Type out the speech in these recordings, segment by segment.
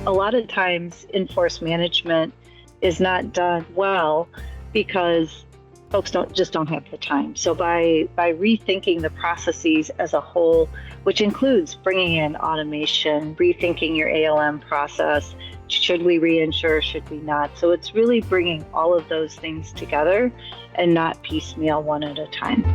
A lot of times in-force management is not done well because folks don't have the time. So by rethinking the processes as a whole, which includes bringing in automation, rethinking your ALM process, should we reinsure, should we not? So it's really bringing all of those things together and not piecemeal one at a time.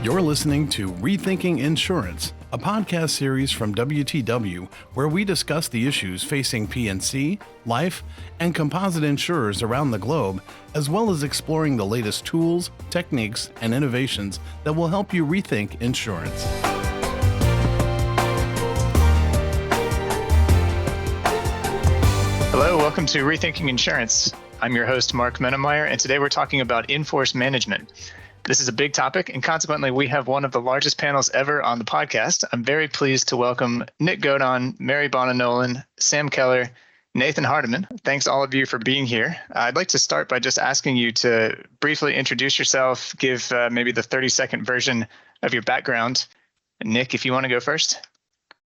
You're listening to Rethinking Insurance, a podcast series from WTW where we discuss the issues facing P&C, life, and composite insurers around the globe, as well as exploring the latest tools, techniques, and innovations that will help you rethink insurance. Hello, welcome to Rethinking Insurance. I'm your host, Mark Mennemeyer, and today we're talking about in-force management. This is a big topic, and consequently, we have one of the largest panels ever on the podcast. I'm very pleased to welcome Nik Godon, Mary Bahna-Nolan, Sam Keller, Nathan Hardiman. Thanks all of you for being here. I'd like to start by just asking you to briefly introduce yourself, give maybe the 30-second version of your background. Nik, if you want to go first.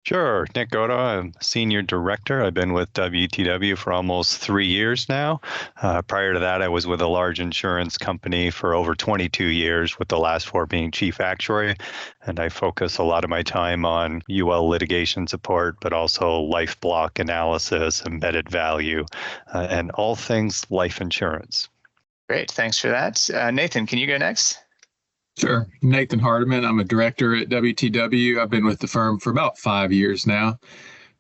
Sure. Nik Godon, I'm Senior Director. I've been with WTW for almost 3 years now. Prior to that, I was with a large insurance company for over 22 years, with the last 4 being Chief Actuary. And I focus a lot of my time on UL litigation support, but also life block analysis, embedded value, and all things life insurance. Great. Thanks for that. Nathan, can you go next? Sure. Nathan Hardiman. I'm a director at WTW. I've been with the firm for about 5 years now.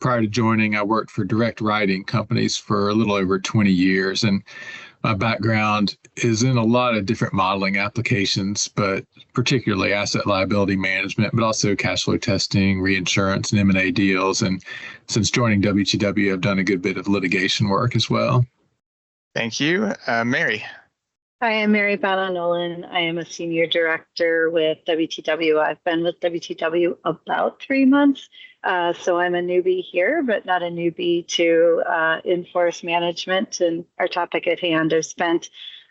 Prior to joining, I worked for direct writing companies for a little over 20 years. And my background is in a lot of different modeling applications, but particularly asset liability management, but also cash flow testing, reinsurance, and M&A deals. And since joining WTW, I've done a good bit of litigation work as well. Thank you. Mary. Hi, I'm Mary Bahna-Nolan. I am a senior director with WTW. I've been with WTW about 3 months, so I'm a newbie here, but not a newbie to in-force management and our topic at hand. I've spent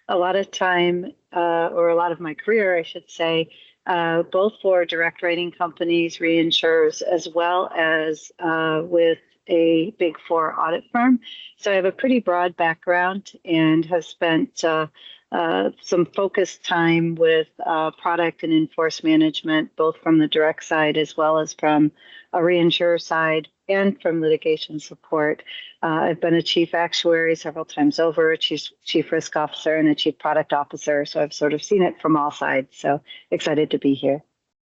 a lot of time, or a lot of my career, I should say, both for direct writing companies, reinsurers, as well as with a Big Four audit firm. So I have a pretty broad background and have spent some focused time with product and in-force management, both from the direct side as well as from a reinsurer side and from litigation support. I've been a chief actuary several times over, a chief risk officer, and a chief product officer. So I've sort of seen it from all sides. So excited to be here.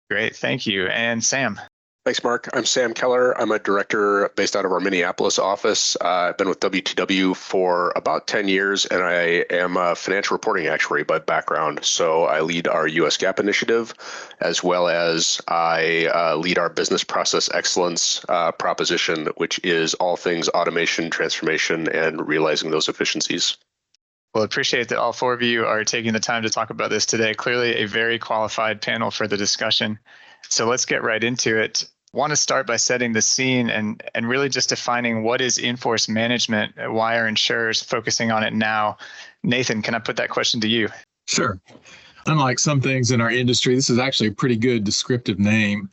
Great. Thank you. And Sam. Thanks, Mark. I'm Sam Keller. I'm a director based out of our Minneapolis office. I've been with WTW for about 10 years, and I am a financial reporting actuary by background. So I lead our US GAAP initiative, as well as I lead our business process excellence proposition, which is all things automation, transformation, and realizing those efficiencies. Well, appreciate that all 4 of you are taking the time to talk about this today. Clearly a very qualified panel for the discussion. So let's get right into it. Want to start by setting the scene and really just defining what is in-force management, why are insurers focusing on it now? Nathan, can I put that question to you? Sure. Unlike some things in our industry, this is actually a pretty good descriptive name.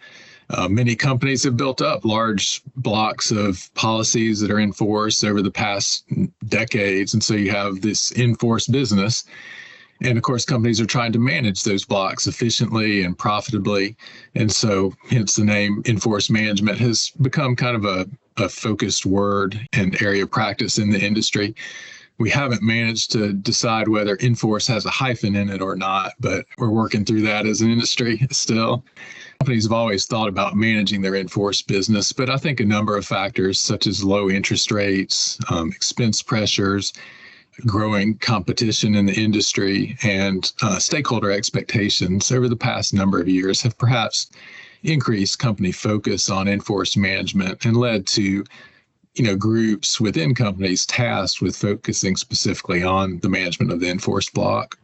Many companies have built up large blocks of policies that are in force over the past decades. And so you have this in-force business. And of course, companies are trying to manage those blocks efficiently and profitably. And so hence the name in-force management has become kind of a focused word and area of practice in the industry. We haven't managed to decide whether in-force has a hyphen in it or not, but we're working through that as an industry still. Companies have always thought about managing their in-force business, but I think a number of factors such as low interest rates, expense pressures, growing competition in the industry, and stakeholder expectations over the past number of years have perhaps increased company focus on in-force management and led to groups within companies tasked with focusing specifically on the management of the in-force block.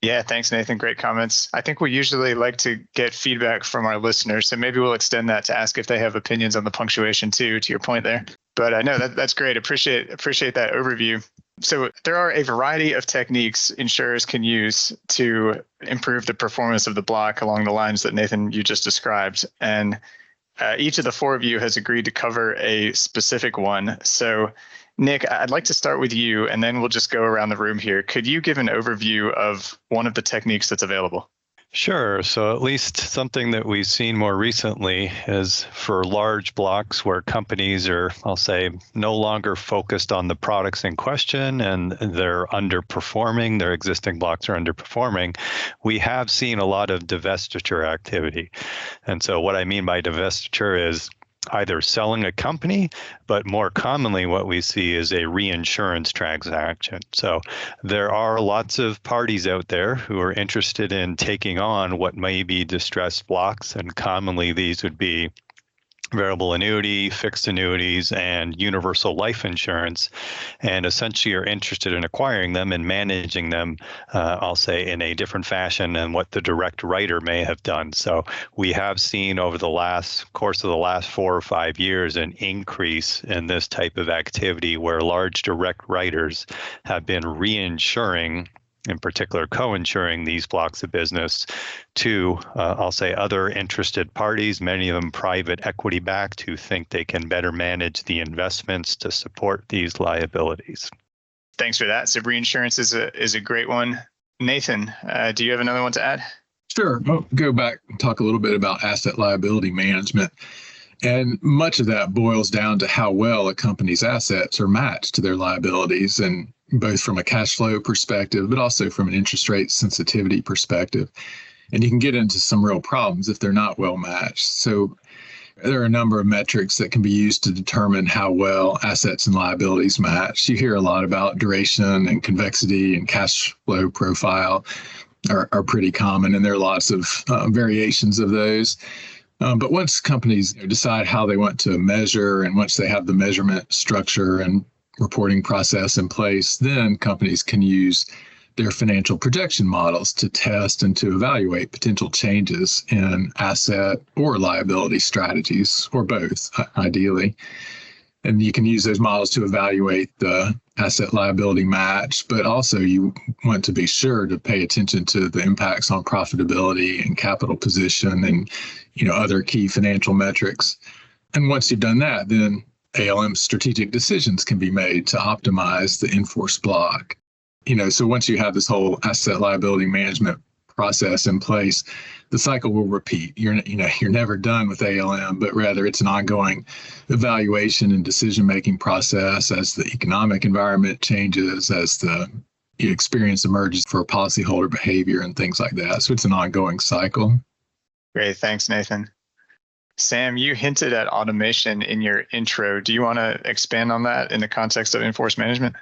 Yeah, thanks, Nathan. Great comments. I think we usually like to get feedback from our listeners, so maybe we'll extend that to ask if they have opinions on the punctuation too, to your point there. But I know that's great. Appreciate that overview. So there are a variety of techniques insurers can use to improve the performance of the block along the lines that Nathan, you just described. And Each of the four of you has agreed to cover a specific one. So, Nik, I'd like to start with you, and then we'll just go around the room here. Could you give an overview of one of the techniques that's available? Sure. So at least something that we've seen more recently is for large blocks where companies are, I'll say, no longer focused on the products in question and they're underperforming, their existing blocks are underperforming. We have seen a lot of divestiture activity. And so what I mean by divestiture is either selling a company, but more commonly what we see is a reinsurance transaction. So there are lots of parties out there who are interested in taking on what may be distressed blocks, and commonly these would be variable annuity, fixed annuities, and universal life insurance, and essentially are interested in acquiring them and managing them, I'll say, in a different fashion than what the direct writer may have done. So we have seen over the course of the last 4 or 5 years an increase in this type of activity where large direct writers have been reinsuring, in particular co-insuring these blocks of business to, I'll say, other interested parties, many of them private equity backed, who think they can better manage the investments to support these liabilities. Thanks for that. So reinsurance is a great one. Nathan, do you have another one to add? Sure. I'll go back and talk a little bit about asset liability management. And much of that boils down to how well a company's assets are matched to their liabilities, and both from a cash flow perspective, but also from an interest rate sensitivity perspective. And you can get into some real problems if they're not well matched. So there are a number of metrics that can be used to determine how well assets and liabilities match. You hear a lot about duration and convexity and cash flow profile are pretty common, and there are lots of variations of those. But once companies decide how they want to measure, and once they have the measurement structure and reporting process in place, then companies can use their financial projection models to test and to evaluate potential changes in asset or liability strategies, or both, ideally. And you can use those models to evaluate the asset liability match, but also you want to be sure to pay attention to the impacts on profitability and capital position and, other key financial metrics. And once you've done that, then ALM strategic decisions can be made to optimize the in-force block. So once you have this whole asset liability management process in place, the cycle will repeat. You're never done with ALM, but rather it's an ongoing evaluation and decision-making process as the economic environment changes, as the experience emerges for policyholder behavior and things like that. So it's an ongoing cycle. Great. Thanks, Nathan. Sam, you hinted at automation in your intro. Do you want to expand on that in the context of in-force management?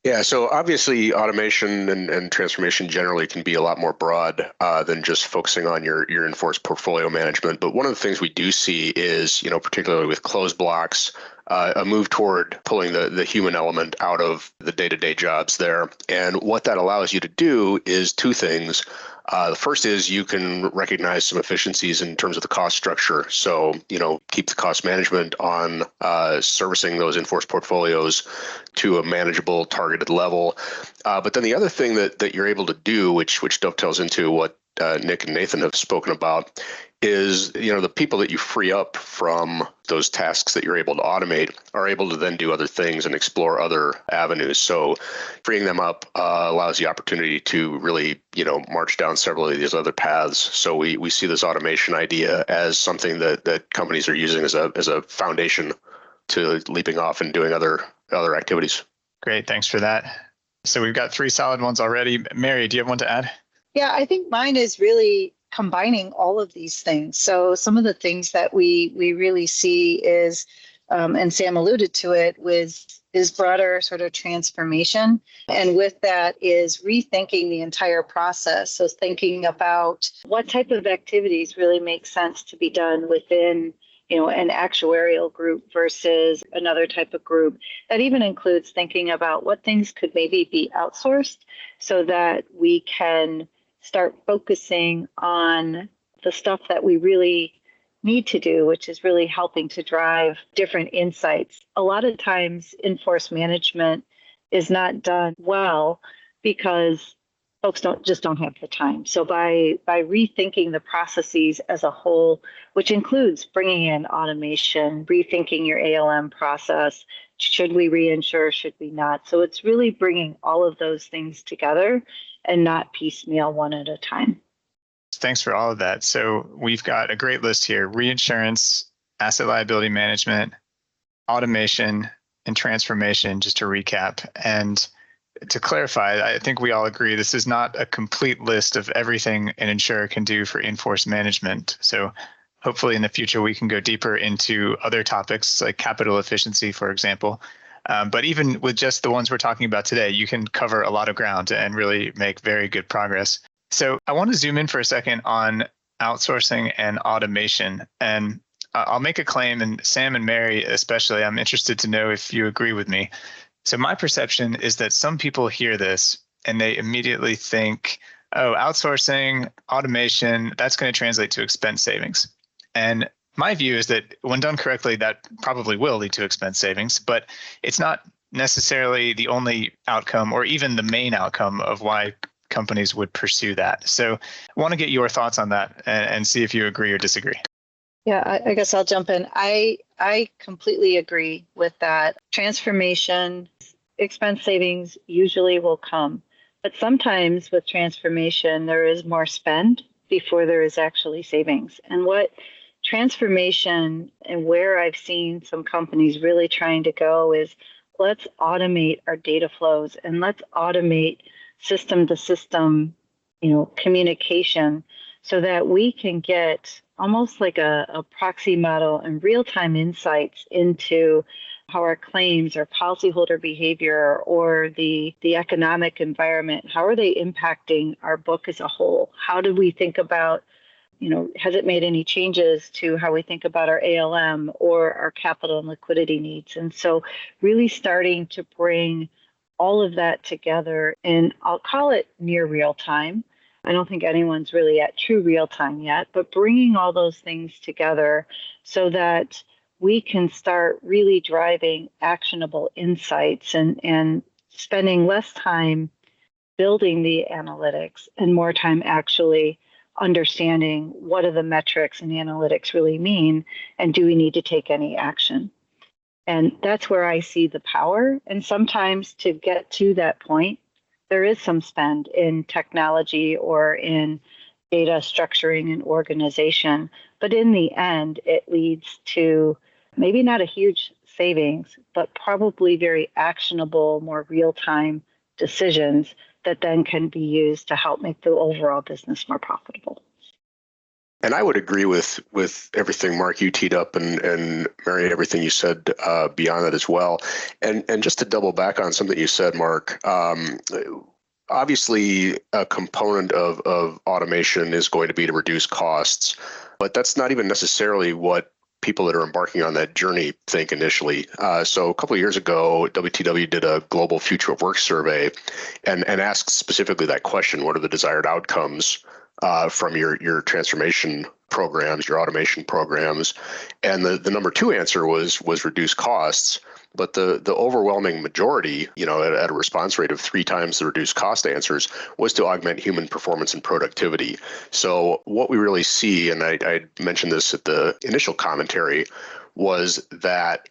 Yeah, so obviously automation and transformation generally can be a lot more broad than just focusing on your in-force portfolio management. But one of the things we do see is, particularly with closed blocks, a move toward pulling the human element out of the day-to-day jobs there. And what that allows you to do is two things. The first is you can recognize some efficiencies in terms of the cost structure. So, keep the cost management on servicing those in-force portfolios to a manageable targeted level. But then the other thing that you're able to do, which dovetails into what Nik and Nathan have spoken about, is, the people that you free up from those tasks that you're able to automate are able to then do other things and explore other avenues. So freeing them up allows the opportunity to really, march down several of these other paths. So we see this automation idea as something that companies are using as a foundation to leaping off and doing other activities. Great. Thanks for that. So we've got 3 solid ones already. Mary, do you have one to add? Yeah, I think mine is really combining all of these things. So some of the things that we really see is, and Sam alluded to it, is broader sort of transformation. And with that is rethinking the entire process. So thinking about what type of activities really make sense to be done within an actuarial group versus another type of group. That even includes thinking about what things could maybe be outsourced so that we can start focusing on the stuff that we really need to do, which is really helping to drive different insights. A lot of times in-force management is not done well because folks don't have the time. So by rethinking the processes as a whole, which includes bringing in automation, rethinking your ALM process, should we reinsure, should we not? So it's really bringing all of those things together and not piecemeal one at a time. Thanks for all of that. So we've got a great list here: reinsurance, asset liability management, automation, and transformation, just to recap. And to clarify, I think we all agree this is not a complete list of everything an insurer can do for in-force management. So hopefully in the future, we can go deeper into other topics like capital efficiency, for example. But even with just the ones we're talking about today, you can cover a lot of ground and really make very good progress. So I want to zoom in for a second on outsourcing and automation. And I'll make a claim, and Sam and Mary especially, I'm interested to know if you agree with me. So my perception is that some people hear this and they immediately think, oh, outsourcing, automation, that's going to translate to expense savings. And my view is that when done correctly, that probably will lead to expense savings, but it's not necessarily the only outcome or even the main outcome of why companies would pursue that. So I want to get your thoughts on that and see if you agree or disagree. Yeah, I guess I'll jump in. I completely agree with that. Transformation, expense savings usually will come, but sometimes with transformation, there is more spend before there is actually savings. And what transformation and where I've seen some companies really trying to go is, let's automate our data flows and let's automate system to system, communication, so that we can get almost like a proxy model and real-time insights into how our claims or policyholder behavior or the economic environment, how are they impacting our book as a whole? How do we think about, has it made any changes to how we think about our ALM or our capital and liquidity needs? And so really starting to bring all of that together, and I'll call it near real time. I don't think anyone's really at true real time yet, but bringing all those things together so that we can start really driving actionable insights and spending less time building the analytics and more time actually understanding what do the metrics and the analytics really mean, and do we need to take any action? And that's where I see the power. And sometimes to get to that point, there is some spend in technology or in data structuring and organization. But in the end, it leads to maybe not a huge savings, but probably very actionable, more real-time decisions that then can be used to help make the overall business more profitable. And I would agree with everything, Mark, you teed up, and Mary, everything you said beyond that as well. And just to double back on something you said, Mark, obviously a component of automation is going to be to reduce costs, but that's not even necessarily what people that are embarking on that journey think initially. So a couple of years ago, WTW did a global future of work survey and asked specifically that question: what are the desired outcomes from your transformation programs, your automation programs? And the number two answer was reduce costs. But the overwhelming majority, at a response rate of 3 times the reduced cost answers, was to augment human performance and productivity. So what we really see, and I mentioned this at the initial commentary, was that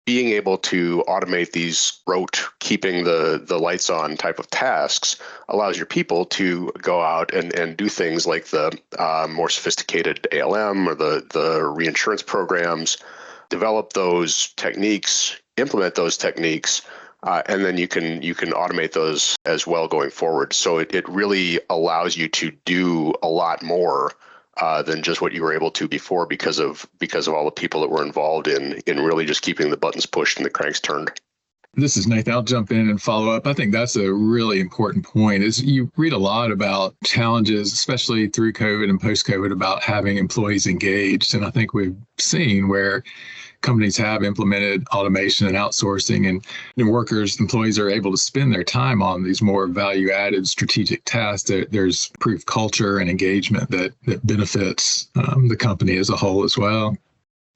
being able to automate these rote, keeping the lights on type of tasks allows your people to go out and do things like the more sophisticated ALM or the reinsurance programs, develop those techniques, implement those techniques, and then you can automate those as well going forward. So it really allows you to do a lot more than just what you were able to before because of all the people that were involved in really just keeping the buttons pushed and the cranks turned. This is Nathan. I'll jump in and follow up. I think that's a really important point. Is you read a lot about challenges, especially through COVID and post-COVID, about having employees engaged. And I think we've seen where companies have implemented automation and outsourcing, and employees are able to spend their time on these more value-added strategic tasks. There's improved culture and engagement that benefits the company as a whole as well.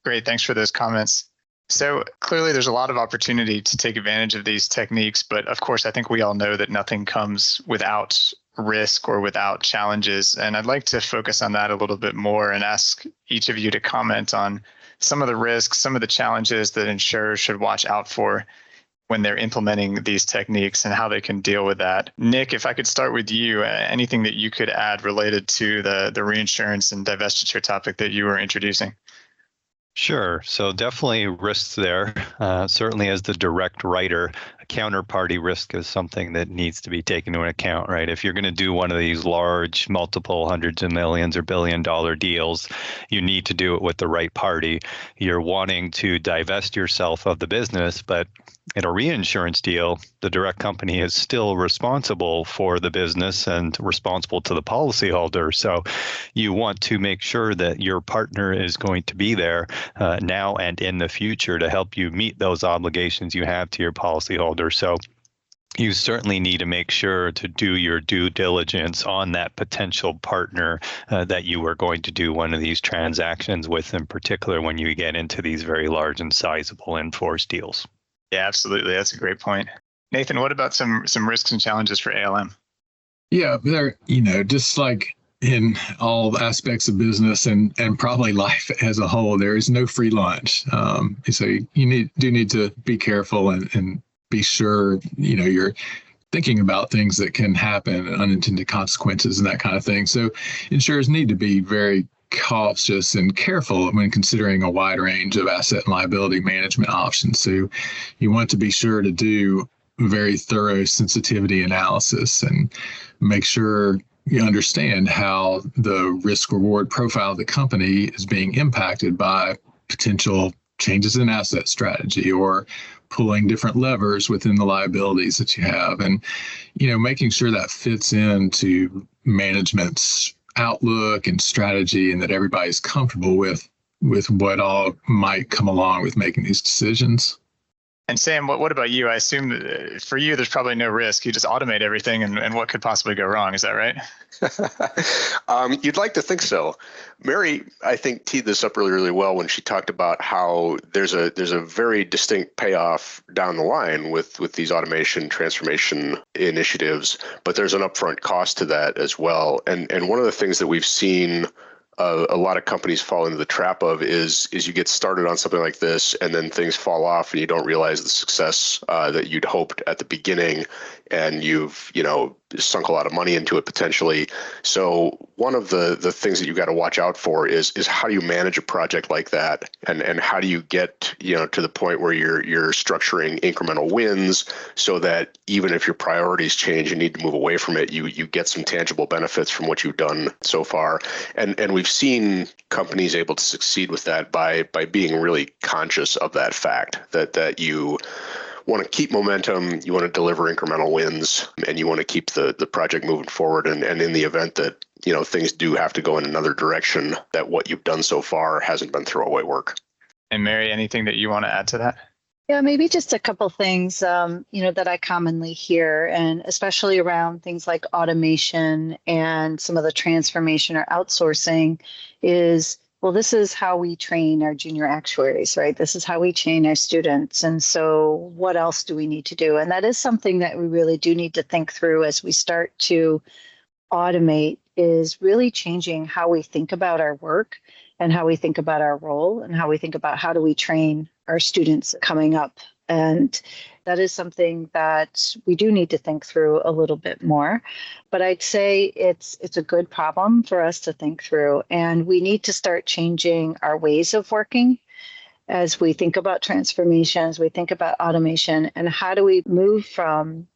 Great. Thanks for those comments. So clearly there's a lot of opportunity to take advantage of these techniques, but of course, I think we all know that nothing comes without risk or without challenges. And I'd like to focus on that a little bit more and ask each of you to comment on some of the risks, some of the challenges that insurers should watch out for when they're implementing these techniques and how they can deal with that. Nik, if I could start with you, anything that you could add related to the reinsurance and divestiture topic that you were introducing? Sure. So definitely risks there. Certainly as the direct writer, a counterparty risk is something that needs to be taken into account, right? If you're going to do one of these large, multiple hundreds of millions or billion-dollar deals, you need to do it with the right party. You're wanting to divest yourself of the business, but in a reinsurance deal, the direct company is still responsible for the business and responsible to the policyholder. So you want to make sure that your partner is going to be there now and in the future to help you meet those obligations you have to your policyholder. So you certainly need to make sure to do your due diligence on that potential partner that you are going to do one of these transactions with, in particular when you get into these very large and sizable in-force deals. Yeah, absolutely. That's a great point. Nathan, what about some risks and challenges for ALM? Yeah, there, just like in all aspects of business and probably life as a whole, there is no free lunch. So you do need to be careful and be sure, you're thinking about things that can happen, unintended consequences and that kind of thing. So insurers need to be very cautious and careful when considering a wide range of asset and liability management options. So you want to be sure to do very thorough sensitivity analysis and make sure you understand how the risk reward profile of the company is being impacted by potential changes in asset strategy or pulling different levers within the liabilities that you have, and making sure that fits into management's outlook and strategy, and that everybody's comfortable with what all might come along with making these decisions. And Sam, what about you? I assume that for you, there's probably no risk. You just automate everything, and what could possibly go wrong? Is that right? You'd like to think so. Mary, I think, teed this up really, really well when she talked about how there's a very distinct payoff down the line with these automation transformation initiatives, but there's an upfront cost to that as well. And one of the things that we've seen a lot of companies fall into the trap of is you get started on something like this and then things fall off and you don't realize the success that you'd hoped at the beginning, and you've sunk a lot of money into it potentially. So one of the things that you've got to watch out for is how do you manage a project like that, and how do you get to the point where you're structuring incremental wins so that even if your priorities change, you need to move away from it, you get some tangible benefits from what you've done so far. And we've seen companies able to succeed with that by being really conscious of that fact that you want to keep momentum, you want to deliver incremental wins, and you want to keep the project moving forward. And in the event that things do have to go in another direction, that what you've done so far hasn't been throwaway work. And Mary, anything that you want to add to that? Yeah, maybe just a couple things, that I commonly hear, and especially around things like automation and some of the transformation or outsourcing is, well, this is how we train our junior actuaries, right? This is how we train our students. And so what else do we need to do? And that is something that we really do need to think through as we start to automate, is really changing how we think about our work and how we think about our role and how we think about how do we train our students coming up. And that is something that we do need to think through a little bit more. But I'd say it's a good problem for us to think through. And we need to start changing our ways of working as we think about transformation, as we think about automation, and how do we move from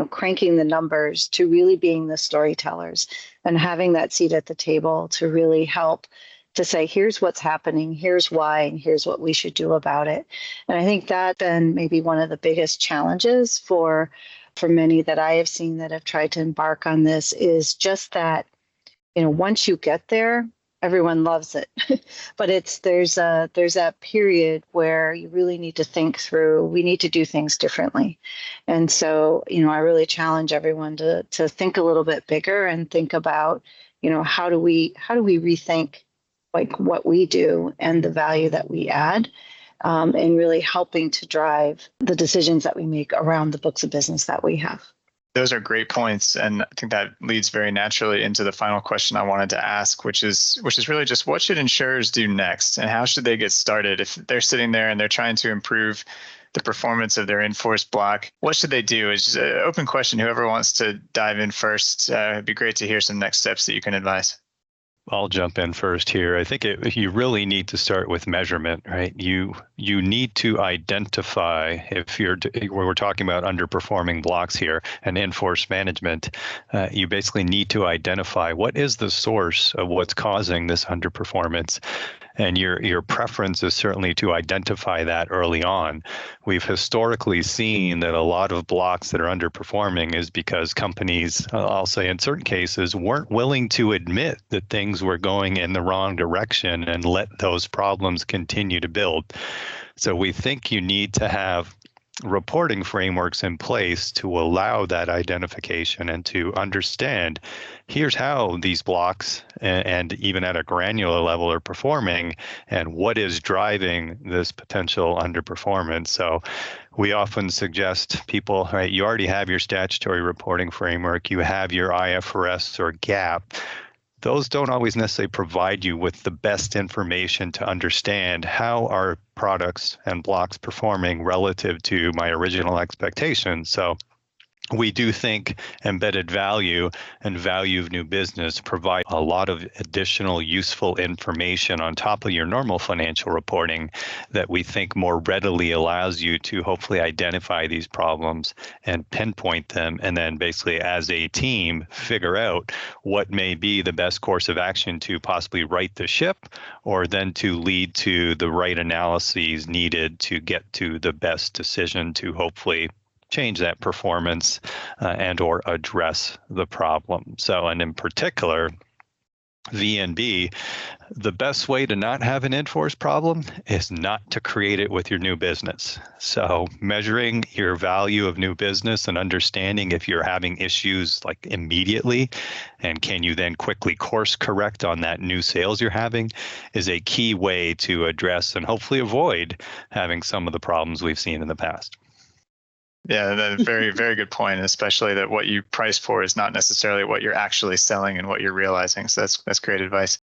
cranking the numbers to really being the storytellers and having that seat at the table to really help to say, here's what's happening, here's why, and here's what we should do about it. And I think that then maybe one of the biggest challenges for many that I have seen that have tried to embark on this is just that, once you get there, everyone loves it. But there's that period where you really need to think through, we need to do things differently. And so, I really challenge everyone to think a little bit bigger and think about, how do we rethink like what we do and the value that we add, and really helping to drive the decisions that we make around the books of business that we have. Those are great points. And I think that leads very naturally into the final question I wanted to ask, which is really just what should insurers do next? And how should they get started if they're sitting there and they're trying to improve the performance of their in-force block? What should they do? It's just an open question. Whoever wants to dive in first, it'd be great to hear some next steps that you can advise. I'll jump in first here. I think you really need to start with measurement, right? You need to identify if we're talking about underperforming blocks here and in-force management. You basically need to identify what is the source of what's causing this underperformance. And your preference is certainly to identify that early on. We've historically seen that a lot of blocks that are underperforming is because companies, I'll say in certain cases, weren't willing to admit that things were going in the wrong direction and let those problems continue to build. So we think you need to have reporting frameworks in place to allow that identification and to understand here's how these blocks and even at a granular level are performing and what is driving this potential underperformance. So we often suggest people, right, you already have your statutory reporting framework, you have your IFRS or GAAP. Those don't always necessarily provide you with the best information to understand how are products and blocks performing relative to my original expectations. So we do think embedded value and value of new business provide a lot of additional useful information on top of your normal financial reporting that we think more readily allows you to hopefully identify these problems and pinpoint them, and then basically as a team figure out what may be the best course of action to possibly right the ship or then to lead to the right analyses needed to get to the best decision to hopefully change that performance and or address the problem. So, and in particular, V&B, the best way to not have an in-force problem is not to create it with your new business. So measuring your value of new business and understanding if you're having issues like immediately and can you then quickly course correct on that new sales you're having is a key way to address and hopefully avoid having some of the problems we've seen in the past. Yeah, that's a very, very good point, especially that what you price for is not necessarily what you're actually selling and what you're realizing. So that's great advice.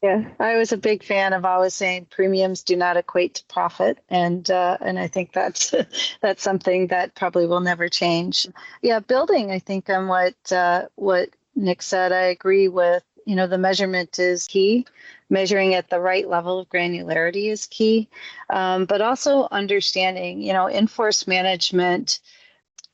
Yeah, I was a big fan of always saying premiums do not equate to profit, and I think that's something that probably will never change. Yeah, building, I think, on what Nik said, I agree with. You know, the measurement is key. Measuring at the right level of granularity is key, but also understanding, you know, in-force management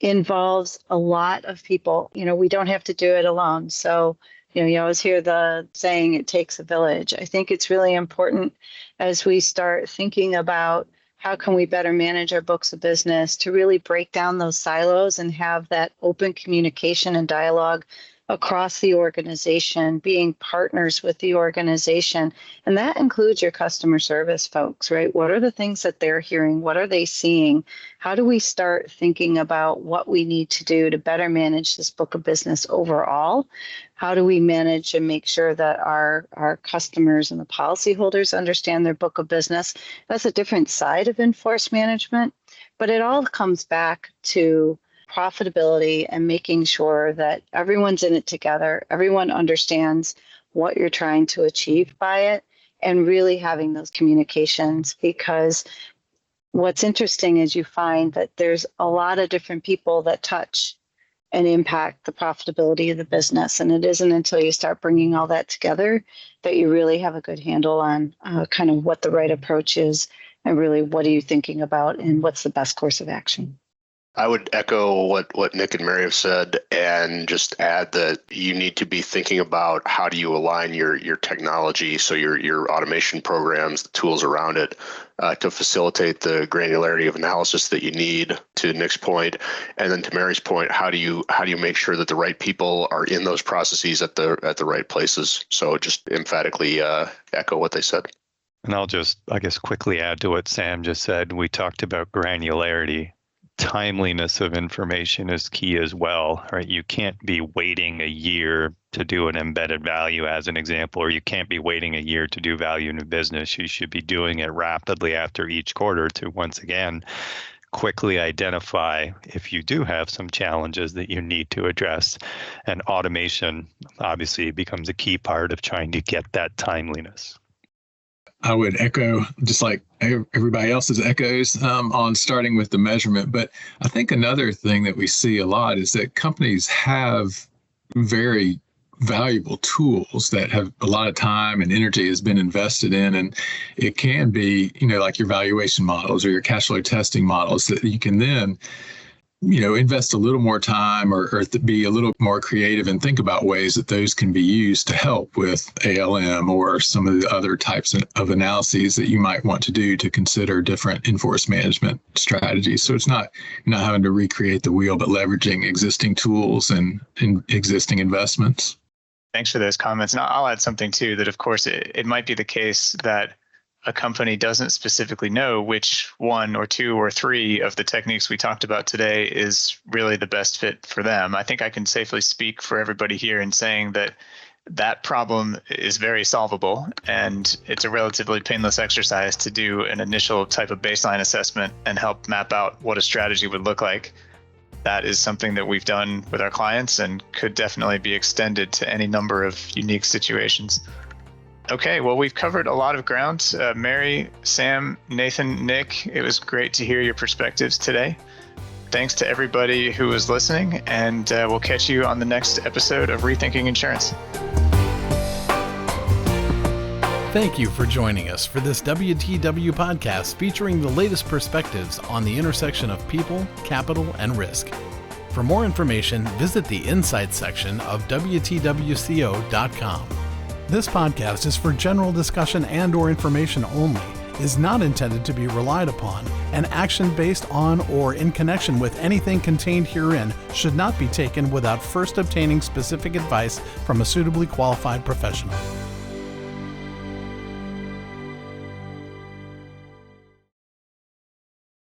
involves a lot of people. You know, we don't have to do it alone. So, you know, you always hear the saying, it takes a village. I think it's really important as we start thinking about how can we better manage our books of business to really break down those silos and have that open communication and dialogue across the organization, being partners with the organization. And that includes your customer service folks, right? What are the things that they're hearing? What are they seeing? How do we start thinking about what we need to do to better manage this book of business overall? How do we manage and make sure that our customers and the policyholders understand their book of business? That's a different side of in-force management, but it all comes back to profitability and making sure that everyone's in it together, everyone understands what you're trying to achieve by it, and really having those communications. Because what's interesting is you find that there's a lot of different people that touch and impact the profitability of the business. And it isn't until you start bringing all that together that you really have a good handle on kind of what the right approach is and really what are you thinking about and what's the best course of action. I would echo what Nik and Mary have said and just add that you need to be thinking about how do you align your technology, so your automation programs, the tools around it, to facilitate the granularity of analysis that you need, to Nik's point. And then to Mary's point, how do you make sure that the right people are in those processes at the right places? So just emphatically echo what they said. And I'll just, I guess, quickly add to what Sam just said. We talked about granularity. Timeliness of information is key as well, right? You can't be waiting a year to do an embedded value as an example, or you can't be waiting a year to do value in a business. You should be doing it rapidly after each quarter to once again quickly identify if you do have some challenges that you need to address. And automation obviously becomes a key part of trying to get that timeliness. I would echo just like everybody else's echoes on starting with the measurement. But I think another thing that we see a lot is that companies have very valuable tools that have a lot of time and energy has been invested in. And it can be, like your valuation models or your cash flow testing models that you can then, invest a little more time or be a little more creative and think about ways that those can be used to help with ALM or some of the other types of analyses that you might want to do to consider different in-force management strategies. So it's not having to recreate the wheel, but leveraging existing tools and existing investments. Thanks for those comments. And I'll add something too, that of course it might be the case that a company doesn't specifically know which one or two or three of the techniques we talked about today is really the best fit for them. I think I can safely speak for everybody here in saying that problem is very solvable, and it's a relatively painless exercise to do an initial type of baseline assessment and help map out what a strategy would look like. That is something that we've done with our clients and could definitely be extended to any number of unique situations. Okay, well, we've covered a lot of ground. Mary, Sam, Nathan, Nick, it was great to hear your perspectives today. Thanks to everybody who was listening, and we'll catch you on the next episode of Rethinking Insurance. Thank you for joining us for this WTW podcast featuring the latest perspectives on the intersection of people, capital, and risk. For more information, visit the Insights section of WTWCO.com. This podcast is for general discussion and/or information only, is not intended to be relied upon, and action based on or in connection with anything contained herein should not be taken without first obtaining specific advice from a suitably qualified professional.